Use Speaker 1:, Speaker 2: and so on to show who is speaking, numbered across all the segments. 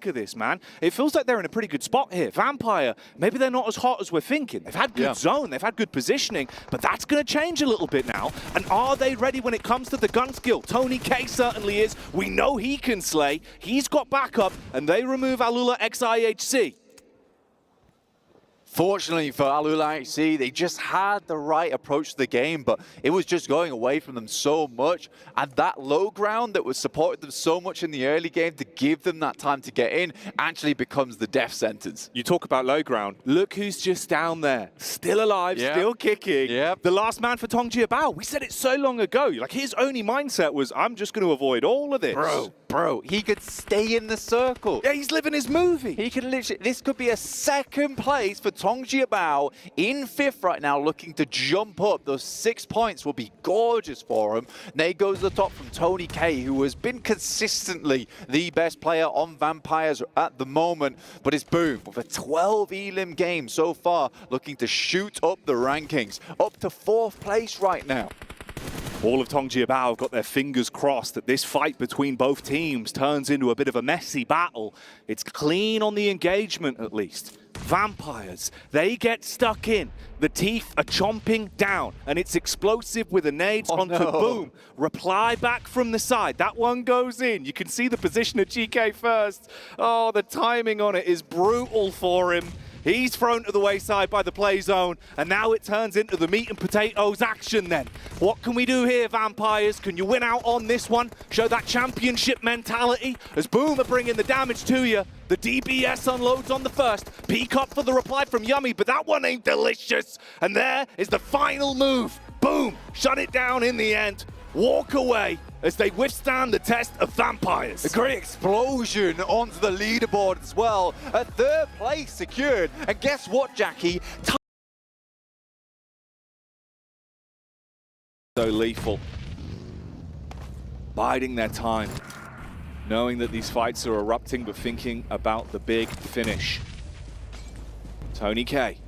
Speaker 1: of this, man. It feels like they're in a pretty good spot here. Vampire, maybe they're not as hot as we're thinking. They've had good zone, they've had good positioning, but that's going to change a little bit now. And are they ready when it comes to the gun skill? Tony K certainly is. We know he can slay. He's got backup, and they remove PMWCxEWC.
Speaker 2: Fortunately for PMWCxEWC, they just had the right approach to the game, but it was just going away from them so much. And that low ground that was supported them so much in the early game to give them that time to get in actually becomes the death sentence.
Speaker 1: You talk about low ground. Look who's just down there. Still alive, still kicking. The last man for Tongji Bao. We said it so long ago. Like, his only mindset was, I'm just going to avoid all of this.
Speaker 2: Bro, he could stay in the circle.
Speaker 1: Yeah, he's living his movie.
Speaker 2: He could literally, this could be a second place for Tongji Bao in 5th right now, looking to jump up. Those 6 points will be gorgeous for him. Nade goes to the top from Tony K, who has been consistently the best player on Vampires at the moment. But it's Boom with a 12 elim game so far, looking to shoot up the rankings, up to 4th place right now.
Speaker 1: All of Tongji Bao have got their fingers crossed that this fight between both teams turns into a bit of a messy battle. It's clean on the engagement, at least. Vampires, they get stuck in. The teeth are chomping down, and it's explosive with a nades onto Boom. Reply back from the side. That one goes in. You can see the position of GK first. Oh, the timing on it is brutal for him. He's thrown to the wayside by the play zone, and now it turns into the meat and potatoes action then. What can we do here, Vampires? Can you win out on this one? Show that championship mentality as Boom are bringing the damage to you. The DBS unloads on the first. Peek up for the reply from Yummy, but that one ain't delicious. And there is the final move. Boom, shut it down in the end. Walk away as they withstand the test of Vampires.
Speaker 2: A great explosion onto the leaderboard as well. A 3rd place secured. And guess what, Jackie?
Speaker 1: So lethal. Biding their time. Knowing that these fights are erupting, but thinking about the big finish. Tony K,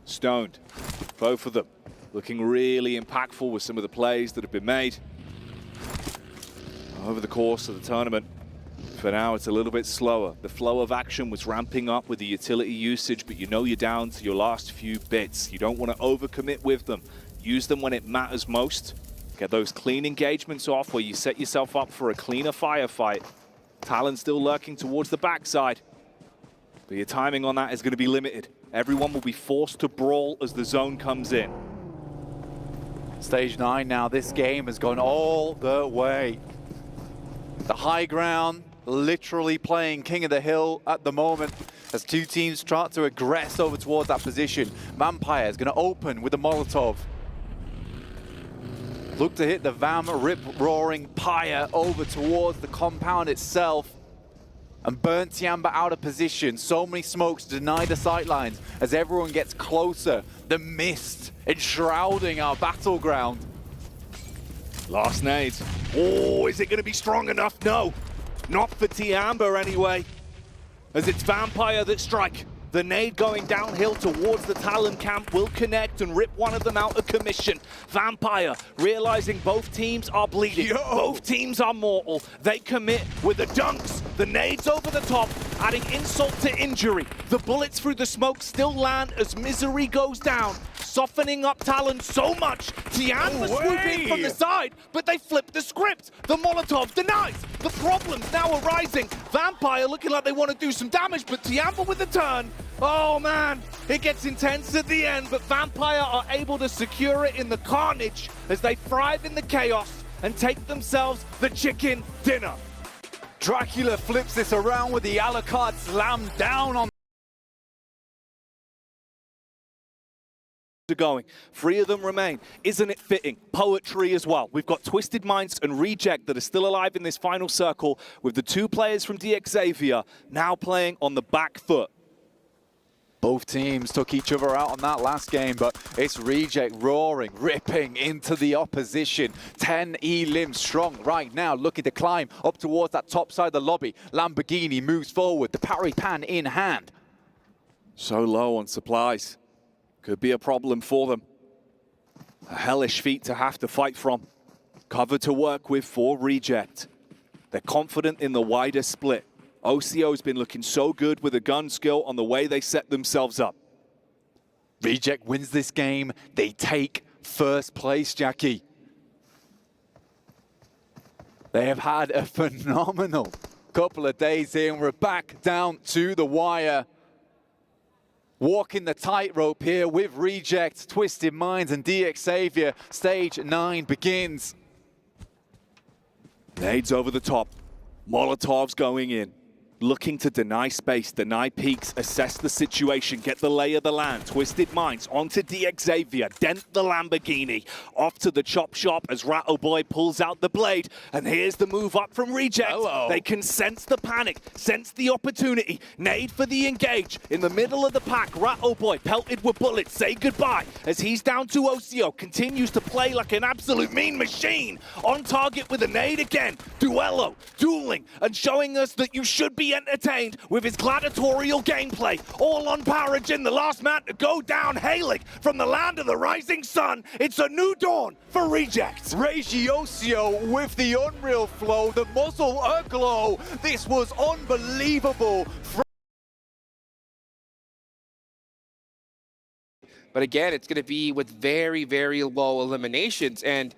Speaker 1: stoned. Both of them looking really impactful with some of the plays that have been made over the course of the tournament. For now, it's a little bit slower. The flow of action was ramping up with the utility usage, but you know you're down to your last few bits. You don't want to overcommit with them. Use them when it matters most. Get those clean engagements off where you set yourself up for a cleaner firefight. Talon still lurking towards the backside, but your timing on that is going to be limited. Everyone will be forced to brawl as the zone comes in.
Speaker 2: Stage 9 now, this game has gone all the way. The high ground, literally playing King of the Hill at the moment as two teams try to aggress over towards that position. Vampire is going to open with the Molotov. Look to hit the Vam rip-roaring Pyre over towards the compound itself and burn Tiamba out of position. So many smokes to deny the sightlines as everyone gets closer. The mist enshrouding our battleground.
Speaker 1: Last nade. Oh, is it going to be strong enough? No, not for Tiamba anyway, as it's Vampire that strike. The nade going downhill towards the Talon camp will connect and rip one of them out of commission. Vampire, realizing both teams are bleeding, both teams are mortal. They commit with the dunks, the nades over the top, adding insult to injury. The bullets through the smoke still land as Misery goes down, softening up Talon so much. Tian was swooping from the side, but they flipped the script. The Molotov denies. The problems now arising. Vampire looking like they want to do some damage, but Tiamba with the turn. Oh man, it gets intense at the end, but Vampire are able to secure it in the carnage as they thrive in the chaos and take themselves the chicken dinner.
Speaker 2: Dracula flips this around with the a la carte slam down on
Speaker 1: going. 3 of them remain. Isn't it fitting? Poetry as well. We've got Twisted Minds and Reject that are still alive in this final circle, with the 2 players from DXavier now playing on the back foot.
Speaker 2: Both teams took each other out on that last game, but it's Reject roaring, ripping into the opposition. 10 elim strong right now, looking to climb up towards that top side of the lobby. Lamborghini moves forward, the parry pan in hand.
Speaker 1: So low on supplies. Could be a problem for them. A hellish feat to have to fight from. Cover to work with for Reject. They're confident in the wider split. OCO's been looking so good with a gun skill on the way they set themselves up.
Speaker 2: Reject wins this game. They take first place, Jackie. They have had a phenomenal couple of days here, and we're back down to the wire. Walking the tightrope here with Reject, Twisted Minds, and DXavier. Stage 9 begins.
Speaker 1: Nades over the top. Molotovs going in. Looking to deny space, deny peaks, assess the situation, get the lay of the land. Twisted Minds onto DXavier, dent the Lamborghini. Off to the chop shop as Rattle Boy pulls out the blade. And here's the move up from Reject.
Speaker 2: Hello.
Speaker 1: They can sense the panic, sense the opportunity. Nade for the engage. In the middle of the pack, Rattle Boy pelted with bullets. Say goodbye as he's down to OCO. Continues to play like an absolute mean machine. On target with a nade again. Duello, dueling, and showing us that you should be entertained with his gladiatorial gameplay. All on Paragen, the last man to go down, hailing from the land of the rising sun. It's a new dawn for Reject.
Speaker 2: Regiocio with the unreal flow, the muzzle aglow. This was unbelievable.
Speaker 3: But again, it's going to be with very, very low eliminations. And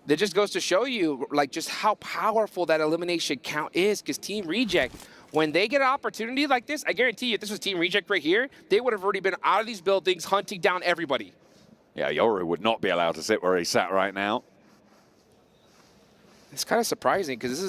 Speaker 3: that just goes to show you like just how powerful that elimination count is, because Team Reject, when they get an opportunity like this, I guarantee you if this was Team Reject right here, they would have already been out of these buildings hunting down everybody.
Speaker 4: Yeah, Yoru would not be allowed to sit where he sat right now.
Speaker 3: It's kind of surprising because this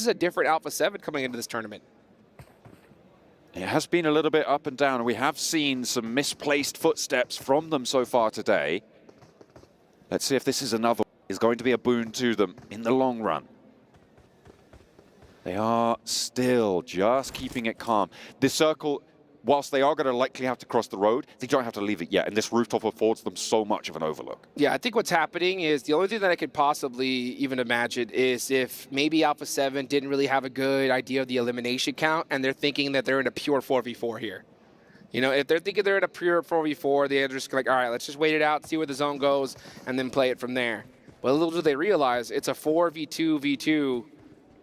Speaker 3: is a different Alpha 7 coming into this tournament.
Speaker 4: It has been a little bit up and down. We have seen some misplaced footsteps from them so far today. Let's see if this is another is going to be a boon to them in the long run. They are still just keeping it calm. This circle, whilst they are going to likely have to cross the road, they don't have to leave it yet, and this rooftop affords them so much of an overlook.
Speaker 3: Yeah, I think what's happening is the only thing that I could possibly even imagine is if maybe Alpha 7 didn't really have a good idea of the elimination count, and they're thinking that they're in a pure 4v4 here. You know, if they're thinking they're in a pure 4v4, they're just like, all right, let's just wait it out, see where the zone goes, and then play it from there. But little do they realize it's a 4v2v2,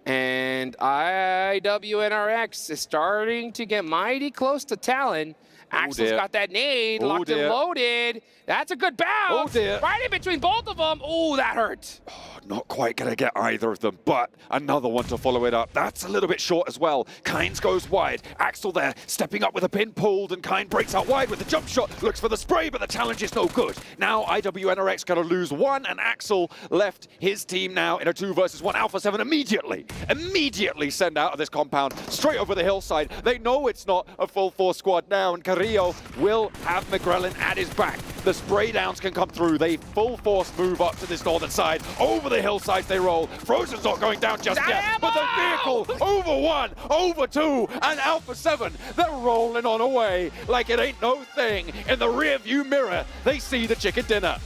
Speaker 3: and IWNRX is starting to get mighty close to Talon. Axel's got that nade, locked and loaded. That's a good bounce. Right in between both of them. Oh, that hurt.
Speaker 4: Oh, not quite going to get either of them, but another one to follow it up. That's a little bit short as well. Kynes goes wide. Axel there, stepping up with a pin pulled, and Kynes breaks out wide with the jump shot. Looks for the spray, but the challenge is no good. Now IWNRX going to lose one, and Axel left his team now in a 2 versus 1. Alpha 7 immediately send out of this compound, straight over the hillside. They know it's not a full force squad now, and Carrillo will have McGrellin at his back. The spray downs can come through. They full force move up to this northern side. Over the hillsides they roll. Frozen's not going down just yet, but the vehicle over 1, over 2, and Alpha 7, they're rolling on away like it ain't no thing. In the rear view mirror, they see the chicken dinner.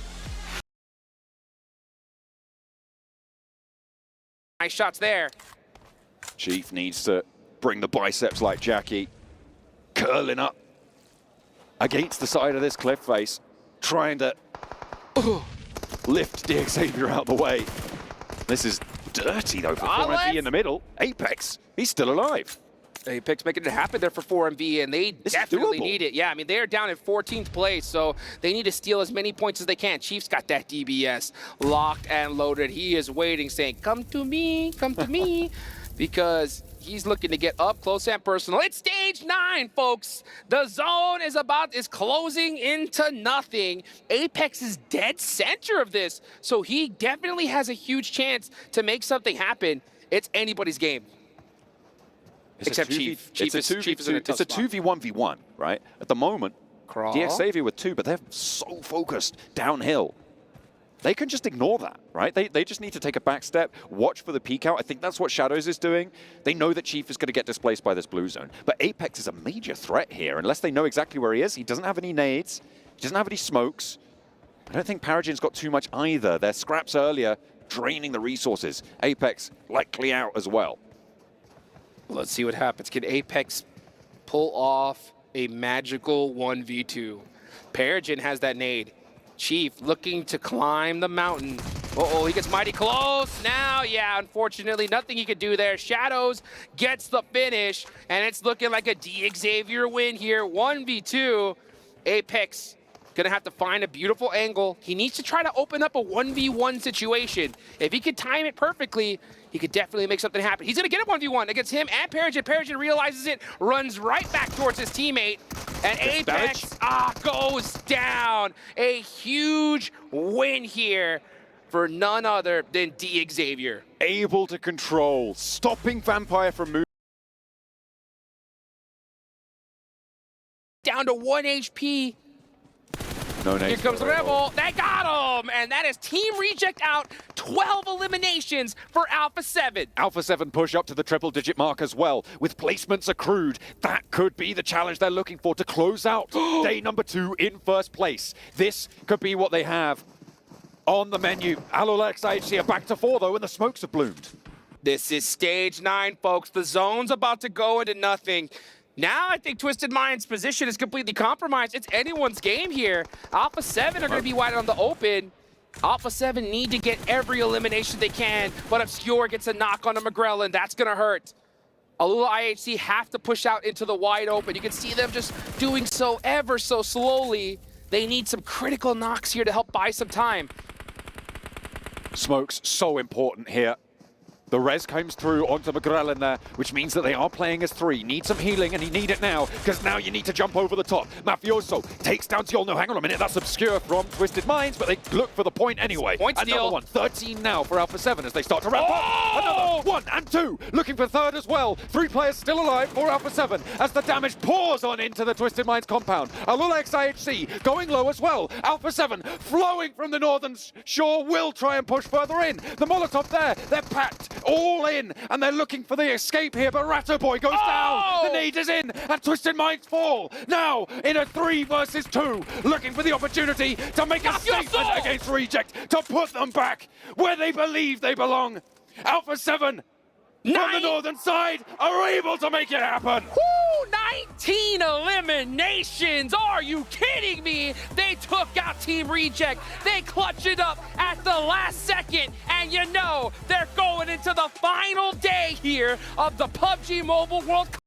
Speaker 3: Nice shots there.
Speaker 4: Chief needs to bring the biceps like Jackie. Curling up against the side of this cliff face, trying to lift DXavier out the way. This is dirty though for 4MV in the middle. Apex, he's still alive.
Speaker 3: Apex making it happen there for 4MV, and they definitely need it. Yeah, I mean, they're down in 14th place, so they need to steal as many points as they can. Chief's got that DBS locked and loaded. He is waiting, saying, come to me, because he's looking to get up close and personal. It's stage 9, folks. The zone is closing into nothing. Apex is dead center of this, so he definitely has a huge chance to make something happen. It's anybody's game. Except Chief. Chief is in a tough spot.
Speaker 4: It's a 2v1v1, right? At the moment,
Speaker 3: Crawl.
Speaker 4: DXavier with 2, but they're so focused downhill. They can just ignore that, right? They just need to take a back step, watch for the peek out. I think that's what Shadows is doing. They know that Chief is going to get displaced by this blue zone. But Apex is a major threat here, unless they know exactly where he is. He doesn't have any nades. He doesn't have any smokes. I don't think Paragen's got too much either. Their scraps earlier, draining the resources. Apex likely out as well.
Speaker 3: Let's see what happens. Can Apex pull off a magical 1v2? Paragen has that nade. Chief looking to climb the mountain. Uh-oh, he gets mighty close. Now, yeah, unfortunately, nothing he could do there. Shadows gets the finish, and it's looking like a DXavier win here. 1v2. Apex gonna have to find a beautiful angle. He needs to try to open up a 1v1 situation. If he could time it perfectly, he could definitely make something happen. He's gonna get a 1v1 against him and Peregrine. Peregrine realizes it, runs right back towards his teammate, and Apex goes down. A huge win here for none other than DXavier.
Speaker 4: Able to control, stopping Vampire from moving.
Speaker 3: Down to 1 HP.
Speaker 4: No name.
Speaker 3: Here comes Rebel. They got him! And that is Team Reject out. 12 eliminations for Alpha 7.
Speaker 4: Alpha 7 push up to the triple-digit mark as well, with placements accrued. That could be the challenge they're looking for to close out day number 2 in first place. This could be what they have on the menu. PMWCxEWC are back to 4 though, and the smokes have bloomed.
Speaker 3: This is stage 9, folks. The zone's about to go into nothing. Now I think Twisted Mind's position is completely compromised. It's anyone's game here. Alpha 7 are going to be wide on the open. Alpha 7 need to get every elimination they can, but Obscure gets a knock on a McGrellin. That's going to hurt. Alula IHC have to push out into the wide open. You can see them just doing so ever so slowly. They need some critical knocks here to help buy some time.
Speaker 4: Smokes so important here. The res comes through onto McGrellin there, which means that they are playing as 3. Need some healing, and he need it now, because now you need to jump over the top. Mafioso takes down Tiolno. Hang on a minute, that's Obscure from Twisted Minds, but they look for the point anyway.
Speaker 3: Point steal.
Speaker 4: Another one. 13 now for Alpha 7 as they start to wrap up. Another 1 and 2, looking for third as well. 3 players still alive for Alpha 7 as the damage pours on into the Twisted Minds compound. PMWCxEWC going low as well. Alpha 7 flowing from the northern shore will try and push further in. The Molotov there, they're packed all in, and they're looking for the escape here, but Ratto Boy goes down. The nade is in, and Twisted Minds fall. Now in a 3 versus 2, looking for the opportunity to make a statement against Reject, to put them back where they believe they belong. Alpha 7 from the northern side are able to make it happen.
Speaker 3: Woo! 19 eliminations! Are you kidding me? They took out Team Reject. They clutched it up at the last second. And you know, they're going into the final day here of the PUBG Mobile World Cup.